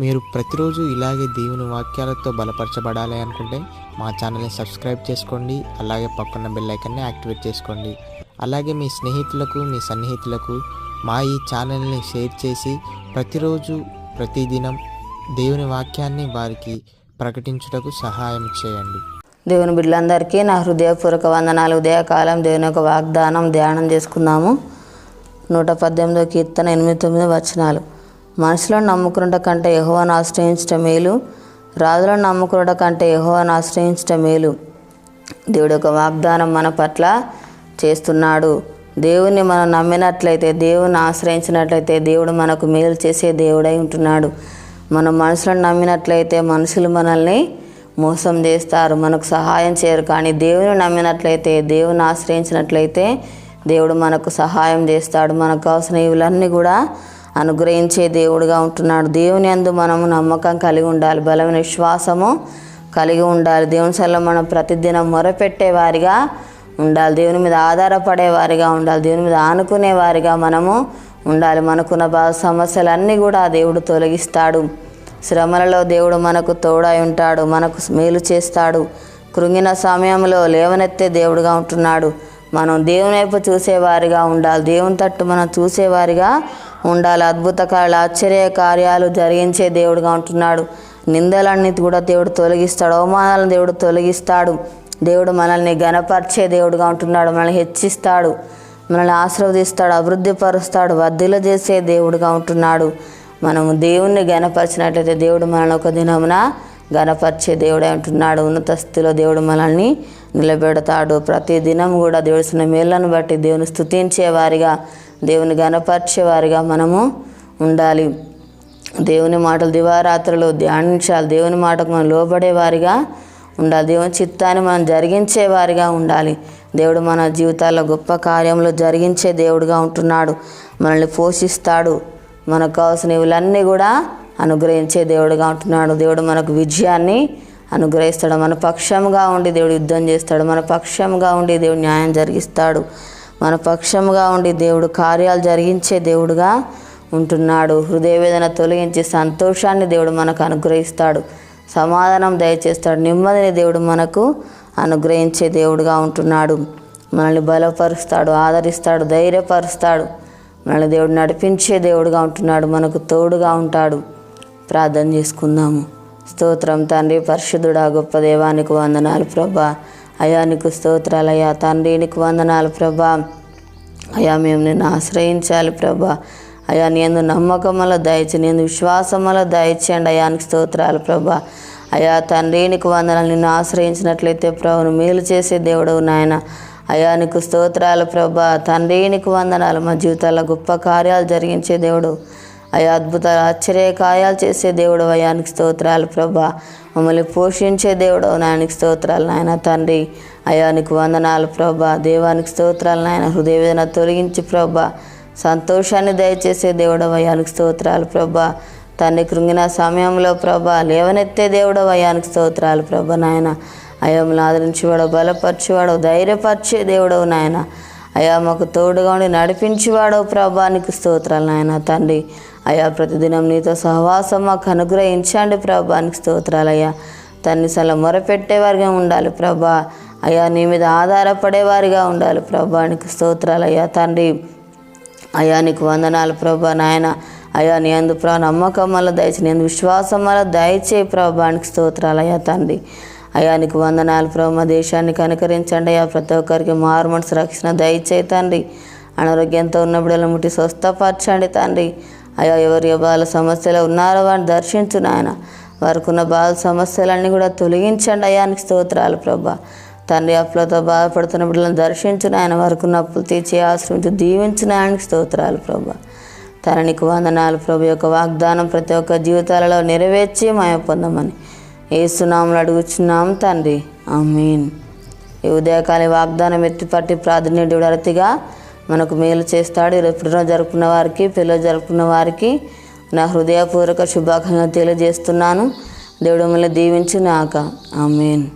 మీరు ప్రతిరోజు ఇలాగే దేవుని వాక్యాలతో బలపరచబడాలి అనుకుంటే మా ఛానల్ని సబ్స్క్రైబ్ చేసుకోండి. అలాగే పక్కన బెల్ ఐకాన్ని యాక్టివేట్ చేసుకోండి. అలాగే మీ స్నేహితులకు, మీ సన్నిహితులకు మా ఈ ఛానల్ని షేర్ చేసి ప్రతిరోజు ప్రతిదినం దేవుని వాక్యాన్ని వారికి ప్రకటించుటకు సహాయం చేయండి. దేవుని బిడ్డలందరికీ నా హృదయపూర్వక వందనాలు. ఉదయకాలం దేవుని యొక్క వాగ్దానం ధ్యానం చేసుకుందాము. 118వ కీర్తన 8-9 వచనాలు. మనుషులను నమ్ముకున్నట కంటే యెహోవాను ఆశ్రయించటం మేలు, రాజులను నమ్ముకున్నట కంటే యెహోవాను ఆశ్రయించటం మేలు. దేవుడి యొక్క వాగ్దానం మన పట్ల చేస్తున్నాడు. దేవుని మనం నమ్మినట్లయితే, దేవుని ఆశ్రయించినట్లయితే దేవుడు మనకు మేలు చేసే దేవుడై ఉంటున్నాడు. మనం మనుషులను నమ్మినట్లయితే మనుషులు మనల్ని మోసం చేస్తారు, మనకు సహాయం చేయరు. కానీ దేవుని నమ్మినట్లయితే, దేవుని ఆశ్రయించినట్లయితే దేవుడు మనకు సహాయం చేస్తాడు. మనకు కావాల్సిన ఇవులన్నీ కూడా అనుగ్రహించే దేవుడుగా ఉంటున్నాడు. దేవుని యందు మనము నమ్మకం కలిగి ఉండాలి, బలమైన విశ్వాసము కలిగి ఉండాలి. దేవుని సల్ల మనం ప్రతిదినం మొరపెట్టే వారిగా ఉండాలి, దేవుని మీద ఆధారపడే వారిగా ఉండాలి, దేవుని మీద ఆనుకునే వారిగా మనము ఉండాలి. మనకున్న సమస్యలన్నీ కూడా దేవుడు తొలగిస్తాడు. శ్రమలలో దేవుడు మనకు తోడై ఉంటాడు, మనకు మేలు చేస్తాడు. కృంగిన సమయంలో లేవనెత్తే దేవుడుగా ఉంటున్నాడు. మనం దేవుని వైపు చూసేవారిగా ఉండాలి, దేవుని తట్టు మనం చూసేవారిగా ఉండాలి. అద్భుత ఆశ్చర్య కార్యాలు జరిగించే దేవుడుగా ఉంటున్నాడు. నిందలన్నీ కూడా దేవుడు తొలగిస్తాడు, అవమానాలను దేవుడు తొలగిస్తాడు. దేవుడు మనల్ని ఘనపరిచే దేవుడుగా ఉంటున్నాడు, మనల్ని హెచ్చిస్తాడు, మనల్ని ఆశీర్వదిస్తాడు, అభివృద్ధిపరుస్తాడు, వర్ధిల్ల చేసే దేవుడుగా ఉంటున్నాడు. మనము దేవుణ్ణి ఘనపరిచినట్లయితే దేవుడు మనల్ని ఒక దినమున ఘనపరిచే దేవుడే ఉంటున్నాడు. ఉన్నత స్థితిలో దేవుడు మనల్ని నిలబెడతాడు. ప్రతి దినం కూడా దేవుడిసిన మేళ్లను బట్టి దేవుని స్తుతించేవారిగా, దేవుని ఘనపరిచేవారిగా మనము ఉండాలి. దేవుని మాటలు దివారాత్రులు ధ్యానించాలి, దేవుని మాటకు మనం లోబడేవారిగా ఉండాలి, దేవుని చిత్తాన్ని మనం జరిగించేవారిగా ఉండాలి. దేవుడు మన జీవితాల్లో గొప్ప కార్యంలో జరిగించే దేవుడుగా ఉంటున్నాడు. మనల్ని పోషిస్తాడు, మనకు కావాల్సిన ఇవులన్నీ కూడా అనుగ్రహించే దేవుడుగా ఉంటున్నాడు. దేవుడు మనకు విజయాన్ని అనుగ్రహిస్తాడు. మన పక్షంగా ఉండి దేవుడు యుద్ధం చేస్తాడు, మన పక్షంగా ఉండి దేవుడు న్యాయం జరిగిస్తాడు, మన పక్షంగా ఉండి దేవుడు కార్యాలు జరిగించే దేవుడుగా ఉంటున్నాడు. హృదయ వేదన తొలగించి సంతోషాన్ని దేవుడు మనకు అనుగ్రహిస్తాడు, సమాధానం దయచేస్తాడు, నెమ్మదిని దేవుడు మనకు అనుగ్రహించే దేవుడుగా ఉంటున్నాడు. మనల్ని బలపరుస్తాడు, ఆదరిస్తాడు, ధైర్యపరుస్తాడు. మనల్ని దేవుడు నడిపించే దేవుడుగా ఉంటున్నాడు, మనకు తోడుగా ఉంటాడు. ప్రార్థన చేసుకుందాము. స్తోత్రం తండ్రి, పరిశుద్ధుడా, గొప్ప దేవానికి వందనాలు ప్రభా. అయా నీకు స్తోత్రాలయ్యా తండ్రి, నీకు వందనాలు ప్రభా. అయా మేము నిన్ను ఆశ్రయించాలి ప్రభా. అయా నీ యందు నమ్మకములో దయచేయండి, నీ యందు విశ్వాసములో దయచేయండి. అయానికి స్తోత్రాలు ప్రభా. అయా తండ్రి నీకు వందనాలు. నిన్ను ఆశ్రయించినట్లయితే ప్రభును మేలు చేసే దేవుడవు నాయన. అయా నీకు స్తోత్రాలు ప్రభా. తండ్రి నీకు వందనాలు. మా జీవితాల్లో గొప్ప కార్యాలు జరిగించే దేవుడు, అయా అద్భుతాలు ఆశ్చర్య కార్యాలు చేసే దేవుడు. అయానికి స్తోత్రాలు ప్రభా. మమ్మల్ని పోషించే దేవుడు నాయనికి స్తోత్రాలు నాయన తండ్రి. అయానికి వందనాలు ప్రభా. దేవానికి స్తోత్రాలు నాయన. హృదయవేదన తొలగించి ప్రభా సంతోషాన్ని దయచేసే దేవుడు. అయానికి స్తోత్రాలు ప్రభా. తండ్రి కృంగిన సమయంలో ప్రభా లేవనెత్తే దేవుడు. అయానికి స్తోత్రాలు ప్రభా నాయన. అయాములు ఆదరించేవాడు, బలపరిచేవాడు, ధైర్యపరిచే దేవుడవు నాయన. అయా మాకు తోడుగా ఉండి నడిపించేవాడవు ప్రభా, నీకు స్తోత్రాలు నాయన తండ్రి. అయా ప్రతిదినం నీతో సహవాసం మాకు అనుగ్రహించండి ప్రభా, నీకు స్తోత్రాలు. అయ్యా తన్ని సల మొరపెట్టేవారిగా ఉండాలి ప్రభా. అయా నీ మీద ఆధారపడేవారిగా ఉండాలి ప్రభా, నీకు స్తోత్రాలు అయ్యా తండ్రి. అయా నీకు వందనాలు ప్రభా నాయన. అయా నీ అందు నమ్మకం వల్ల దయచే, నీ అందు విశ్వాసం వల్ల దయచే ప్రభా, నీకు స్తోత్రాలు అయ్యా తండ్రి. అయా నీకు వందనాలు ప్రభు. మా దేశాన్ని కనుకరించండి అయ్యా. ప్రతి ఒక్కరికి మారు మనసు రక్షణ దయచేయి తండ్రి. అనారోగ్యంతో ఉన్న బిడ్డలను ముట్టి స్వస్థపరచండి తండ్రి. అయా ఎవరి బాల సమస్యలు ఉన్నారో వారిని దర్శించు నాయన. వారికి ఉన్న బాల సమస్యలన్నీ కూడా తొలగించండి అయానికి స్తోత్రాలు ప్రభా. తండ్రి అప్పులతో బాధపడుతున్న బిడ్డలను దర్శించు నాయన. వారికి ఉన్న అప్పులు తీర్చి ఆశ్రయించి దీవించిన ఆయనకి స్తోత్రాలు ప్రభా. తన నీకు వందనాలు ప్రభు. యొక్క వాగ్దానం ప్రతి ఒక్క జీవితాలలో నెరవేర్చి మాయ పొందమని యేసునామములో అడుగుచున్నాం తండ్రి, ఆమేన్. ఈ ఉదయకాల వాగ్దానం ఎత్తిపట్టి ప్రార్థనీయుడు అరతిగా మనకు మేలు చేస్తాడు. పుట్టినరోజు జరుపుకున్న వారికి, పిల్లలు జరుపుకున్న వారికి నా హృదయపూర్వక శుభాకాంక్షలు తెలియజేస్తున్నాను. దేవుడు మిమ్మల్ని దీవించుగాక, ఆమేన్.